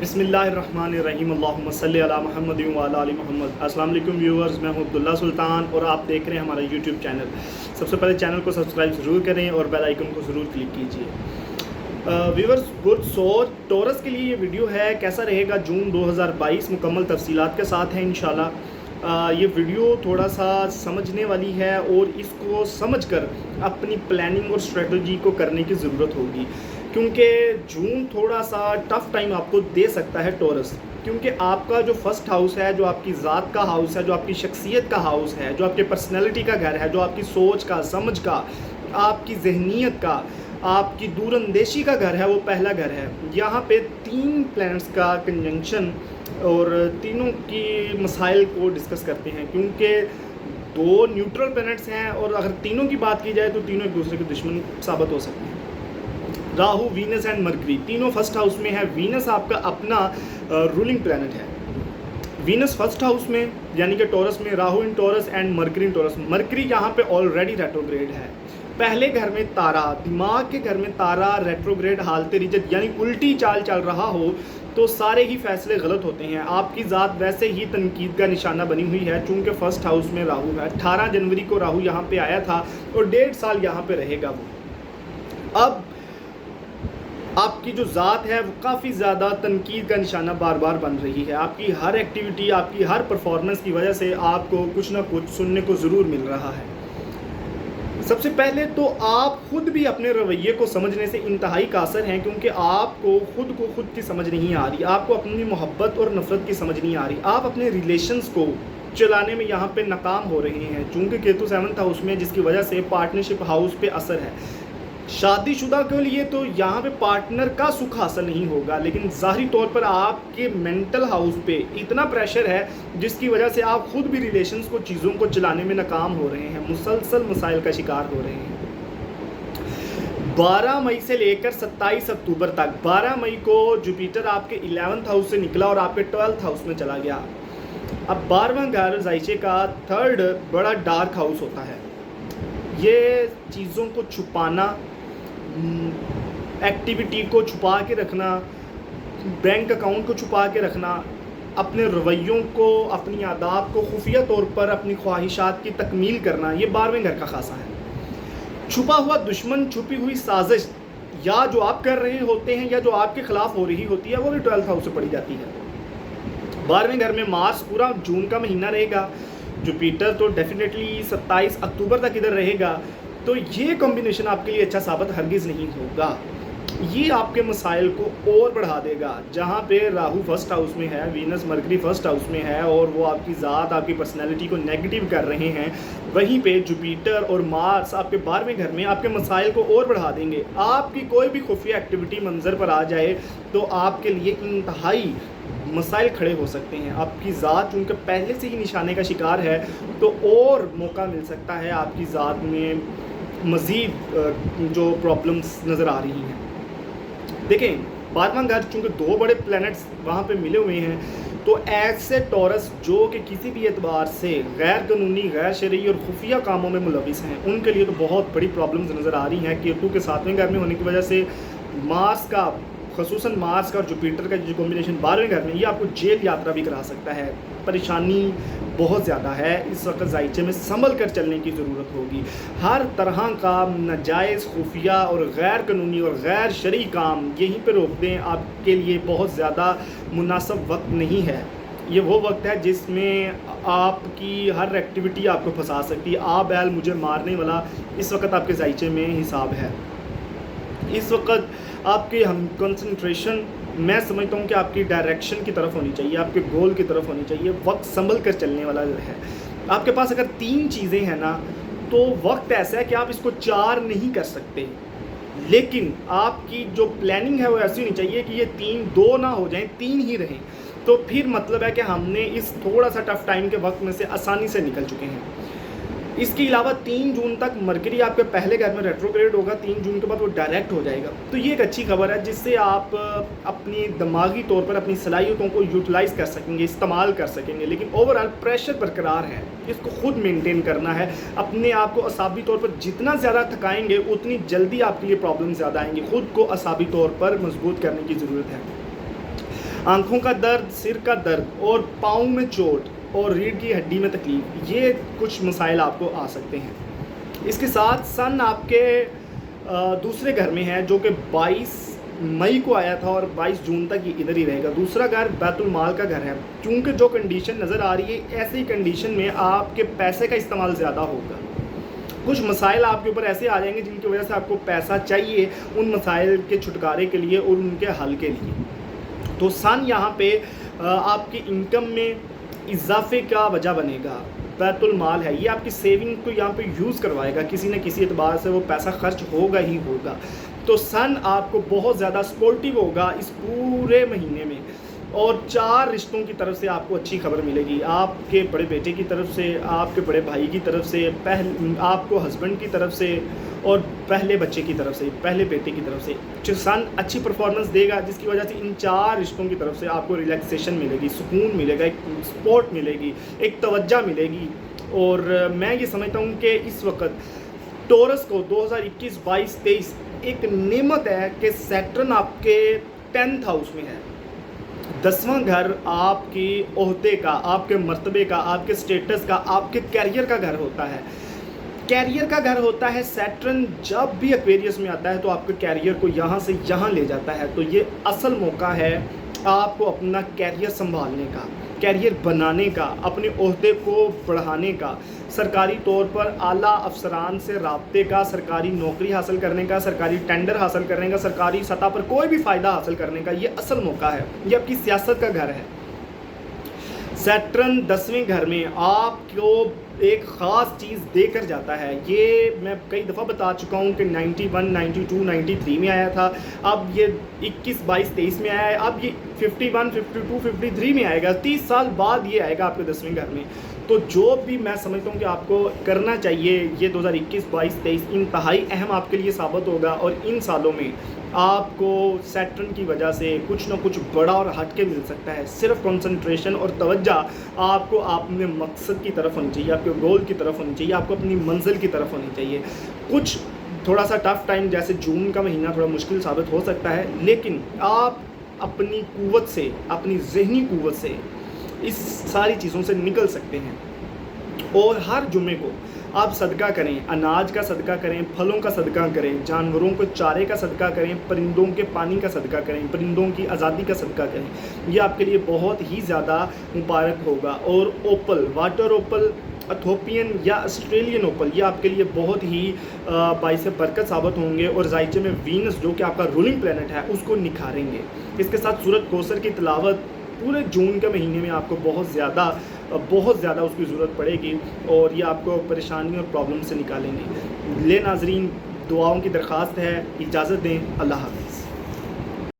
बिस्मिल्लाहिर्रहमानिर्रहीम अल्लाहुम्मा सल्ली अला मुहम्मद व अला आलि मुहम्मद। अस्सलाम वालेकुम व्यूअर्स, मैं हूं अब्दुल्ला सुल्तान और आप देख रहे हैं हमारा यूट्यूब चैनल। सबसे पहले चैनल को सब्सक्राइब ज़रूर करें और बेल आइकन को ज़रूर क्लिक कीजिए। व्यूअर्स, गुड सोच टोरस के लिए ये वीडियो है। कैसा रहेगा जून 2022 मुकम्मल तफसीलात के साथ है इंशाल्लाह। ये वीडियो थोड़ा सा समझने वाली है और इसको समझकर अपनी प्लानिंग और स्ट्रेटजी को करने की ज़रूरत होगी, क्योंकि जून थोड़ा सा टफ़ टाइम आपको दे सकता है टोरस। क्योंकि आपका जो फर्स्ट हाउस है, जो आपकी ज़ात का हाउस है, जो आपकी शख्सियत का हाउस है, जो आपके पर्सनैलिटी का घर है, जो आपकी सोच का, समझ का, आपकी जहनीत का, आपकी दूरअंदेशी का घर है, वो पहला घर है। यहाँ पे 3 प्लैनेट्स का कंजंक्शन और तीनों की मसाइल को डिस्कस करते हैं, क्योंकि 2 न्यूट्रल प्लैनेट्स हैं और अगर तीनों की बात की जाए तो तीनों एक दूसरे के दुश्मन साबित हो सकते हैं। राहु, वीनस एंड मरकरी तीनों फर्स्ट हाउस में है। वीनस आपका अपना रूलिंग प्लैनेट है। वीनस फर्स्ट हाउस में यानी कि टोरस में, Rahu in Taurus and Mercury in Taurus. Mercury यहाँ पे ऑलरेडी रेट्रोग्रेड है। पहले घर में तारा, दिमाग के घर में तारा रेट्रोग्रेड हालते रिजत यानी उल्टी चाल चल रहा हो तो सारे ही फैसले गलत होते हैं। आपकी ज़ात वैसे ही तनकीद का निशाना बनी हुई है, चूँकि फर्स्ट हाउस में राहु है। 18 जनवरी को राहु यहाँ पे आया था और 1.5 साल यहाँ पे रहेगा वो। अब आपकी जो ज़ात है वो काफ़ी ज़्यादा तनकीद का निशाना बार बार बन रही है। आपकी हर एक्टिविटी, आपकी हर परफॉर्मेंस की वजह से आपको कुछ ना कुछ सुनने को ज़रूर मिल रहा है। सबसे पहले तो आप खुद भी अपने रवैये को समझने से इंतहाई कासर हैं, क्योंकि आपको खुद की समझ नहीं आ रही। आपको अपनी मोहब्बत और नफ़रत की समझ नहीं आ रही। आप अपने रिलेशंस को चलाने में यहाँ पे नाकाम हो रहे हैं, चूँकि केतु 7th हाउस में, जिसकी वजह से पार्टनरशिप हाउस पे असर है। शादीशुदा के लिए तो यहाँ पे पार्टनर का सुख हासिल नहीं होगा, लेकिन ज़ाहिरी तौर पर आपके मेंटल हाउस पे इतना प्रेशर है जिसकी वजह से आप खुद भी रिलेशंस को, चीज़ों को चलाने में नाकाम हो रहे हैं, मुसलसल मसाइल का शिकार हो रहे हैं। 12 मई से लेकर 27 अक्टूबर तक, 12 मई को जुपिटर आपके 11th हाउस से निकला और आपके 12th हाउस में चला गया। अब 12वां घर जायचे का 3rd बड़ा डार्क हाउस होता है। ये चीज़ों को छुपाना, एक्टिविटी को छुपा के रखना, बैंक अकाउंट को छुपा के रखना, अपने रवैयों को, अपनी आदात को खुफिया तौर पर अपनी ख्वाहिशात की तकमील करना, ये 12वें घर का खासा है। छुपा हुआ दुश्मन, छुपी हुई साजिश, या जो आप कर रहे होते हैं या जो आपके खिलाफ हो रही होती है, वो भी 12th हाउस से पड़ी जाती है। 12वें घर में मार्स पूरा जून का महीना रहेगा। जुपिटर तो डेफिनेटली 27 अक्टूबर तक इधर रहेगा। तो ये कॉम्बिनेशन आपके लिए अच्छा साबित हरगिज़ नहीं होगा। ये आपके मसाइल को और बढ़ा देगा। जहाँ पे राहु फर्स्ट हाउस में है, वीनस मरकरी फर्स्ट हाउस में है और वो आपकी ज़ात, आपकी पर्सनैलिटी को नेगेटिव कर रहे हैं, वहीं पे जुपिटर और मार्स आपके 12वें घर में आपके मसाइल को और बढ़ा देंगे। आपकी कोई भी खुफिया एक्टिविटी मंजर पर आ जाए तो आपके लिए इंतहाई मसाइल खड़े हो सकते हैं। आपकी ज़ात उनके पहले से ही निशाने का शिकार है, तो और मौका मिल सकता है आपकी ज़ात में मज़ीद जो प्रॉब्लम्स नज़र आ रही हैं। देखें, 12वां घर चूँकि 2 बड़े प्लैनेट्स वहाँ पे मिले हुए हैं, तो ऐसे टॉरस जो कि किसी भी एतबार से गैर कानूनी, गैर शरई और खुफिया कामों में मुलविस हैं, उनके लिए तो बहुत बड़ी प्रॉब्लम्स नज़र आ रही हैं। केतु के 7वें घर में होने की वजह से मार्स का, ख़ुसूसन मार्स का और जुपिटर का जो कॉम्बिनेशन 12वें घर में, ये आपको जेल यात्रा भी करा सकता है। परेशानी बहुत ज़्यादा है। इस वक्त जायचे में संभल कर चलने की ज़रूरत होगी। हर तरह का नाजायज़, खुफिया और गैर कानूनी और गैर शरई काम यहीं पर रोक दें। आपके लिए बहुत ज़्यादा मुनासिब वक्त नहीं है। ये वो वक्त है जिसमें आपकी हर एक्टिविटी आपको फंसा सकती है। आ बैल मुझे मारने वाला इस वक्त आपके जायचे में हिसाब है। इस वक्त आपकी हम कंसंट्रेशन, मैं समझता हूँ कि आपकी डायरेक्शन की तरफ होनी चाहिए, आपके गोल की तरफ होनी चाहिए। वक्त संभल कर चलने वाला है। आपके पास अगर 3 चीज़ें हैं ना, तो वक्त ऐसा है कि आप इसको 4 नहीं कर सकते, लेकिन आपकी जो प्लानिंग है वो ऐसी होनी चाहिए कि ये 2 ना हो जाएं, 3 ही रहें। तो फिर मतलब है कि हमने इस थोड़ा सा टफ टाइम के वक्त में से आसानी से निकल चुके हैं। इसके अलावा 3 जून तक मरकरी आपके पहले घर में रेट्रोग्रेड होगा। 3 जून के बाद वो डायरेक्ट हो जाएगा। तो ये एक अच्छी खबर है, जिससे आप अपनी दिमागी तौर पर अपनी सलाहियतों को यूटिलाइज़ कर सकेंगे, इस्तेमाल कर सकेंगे। लेकिन ओवरऑल प्रेशर बरकरार है, इसको खुद मेंटेन करना है। अपने आप को असाबी तौर पर जितना ज़्यादा थकाएंगे उतनी जल्दी आपके लिए प्रॉब्लम ज़्यादा आएंगी। खुद को असाबी तौर पर मजबूत करने की ज़रूरत है। آنکھوں کا درد، سر کا درد اور پاؤں میں چوٹ اور ریڑھ کی ہڈی میں تکلیف، یہ کچھ مسائل آپ کو آ سکتے ہیں۔ اس کے ساتھ سن آپ کے دوسرے گھر میں ہے جو کہ 22 مئی کو آیا تھا اور 22 جون تک یہ ادھر ہی رہے گا۔ دوسرا گھر بیت المال کا گھر ہے، چونکہ جو کنڈیشن نظر آ رہی ہے ایسی کنڈیشن میں آپ کے پیسے کا استعمال زیادہ ہوگا۔ کچھ مسائل آپ کے اوپر ایسے آ جائیں گے جن کی وجہ سے آپ کو پیسہ چاہیے ان مسائل کے چھٹکارے کے لیے اور ان کے حل کے لیے۔ تو سن یہاں پہ آپ کی انکم میں اضافے کا وجہ بنے گا۔ بیت المال ہے، یہ آپ کی سیونگ کو یہاں پہ یوز کروائے گا، کسی نہ کسی اعتبار سے وہ پیسہ خرچ ہوگا ہی ہوگا۔ تو سن آپ کو بہت زیادہ سپورٹیو ہوگا اس پورے مہینے میں، اور 4 رشتوں کی طرف سے آپ کو اچھی خبر ملے گی۔ آپ کے بڑے بیٹے کی طرف سے، آپ کے بڑے بھائی کی طرف سے، آپ کو ہسبینڈ کی طرف سے اور پہلے بچے کی طرف سے، پہلے بیٹے کی طرف سے سن اچھی پرفارمنس دے گا، جس کی وجہ سے ان 4 رشتوں کی طرف سے آپ کو ریلیکسیشن ملے گی، سکون ملے گا، ایک سپورٹ ملے گی، ایک توجہ ملے گی۔ اور میں یہ سمجھتا ہوں کہ اس وقت ٹورس کو 2021، 22، 23 ایک نعمت ہے کہ سیٹرن آپ کے 10th ہاؤس میں ہے۔ 10واں گھر آپ کی عہدے کا، آپ کے مرتبے کا، آپ کے سٹیٹس کا، آپ کے کیریئر کا گھر ہوتا ہے۔ کیریئر کا گھر ہوتا ہے سیٹرن جب بھی ایکویریس میں آتا ہے تو آپ کے کیریئر کو یہاں سے یہاں لے جاتا ہے۔ تو یہ اصل موقع ہے آپ کو اپنا کیریئر سنبھالنے کا، کیریئر بنانے کا، اپنے عہدے کو بڑھانے کا، سرکاری طور پر اعلیٰ افسران سے رابطے کا، سرکاری نوکری حاصل کرنے کا، سرکاری ٹینڈر حاصل کرنے کا، سرکاری سطح پر کوئی بھی فائدہ حاصل کرنے کا، یہ اصل موقع ہے۔ یہ آپ کی سیاست کا گھر ہے۔ سیٹرن 10ویں گھر میں آپ کو ایک خاص چیز دے کر جاتا ہے۔ یہ میں کئی دفعہ بتا چکا ہوں کہ 91، 92، 93 میں آیا تھا، اب یہ 21، 22، 23 میں آیا ہے، اب یہ 51، 52، 53 میں آئے گا۔ 30 سال بعد یہ آئے گا آپ کے 10ویں گھر میں۔ تو جو بھی میں سمجھتا ہوں کہ آپ کو کرنا چاہیے، یہ 2021، 22، 23 انتہائی اہم آپ کے لیے ثابت ہوگا، اور ان سالوں میں آپ کو سیٹرن کی وجہ سے کچھ نہ کچھ بڑا اور ہٹ کے مل سکتا ہے۔ صرف کنسنٹریشن اور توجہ آپ کو اپنے مقصد کی طرف ہونی چاہیے، آپ کے گول کی طرف ہونی چاہیے، آپ کو اپنی منزل کی طرف ہونی چاہیے۔ کچھ تھوڑا سا ٹف ٹائم جیسے جون کا مہینہ تھوڑا مشکل ثابت ہو سکتا ہے، لیکن آپ اپنی قوت سے، اپنی ذہنی قوت سے اس ساری چیزوں سے نکل سکتے ہیں۔ اور ہر جمعے کو آپ صدقہ کریں، اناج کا صدقہ کریں، پھلوں کا صدقہ کریں، جانوروں کو چارے کا صدقہ کریں، پرندوں کے پانی کا صدقہ کریں، پرندوں کی آزادی کا صدقہ کریں۔ یہ آپ کے لیے بہت ہی زیادہ مبارک ہوگا۔ اور اوپل، واٹر اوپل، ایتھوپین یا آسٹریلین اوپل، یہ آپ کے لیے بہت ہی باعث برکت ثابت ہوں گے، اور ذائچے میں وینس جو کہ آپ کا رولنگ پلینٹ ہے اس کو نکھاریں گے۔ اس کے ساتھ سورۃ کوثر کی تلاوت پورے جون کے مہینے میں آپ کو بہت زیادہ اس کی ضرورت پڑے گی، اور یہ آپ کو پریشانی اور پرابلم سے نکالیں گے۔ ناظرین، دعاؤں کی درخواست ہے، اجازت دیں، اللہ حافظ۔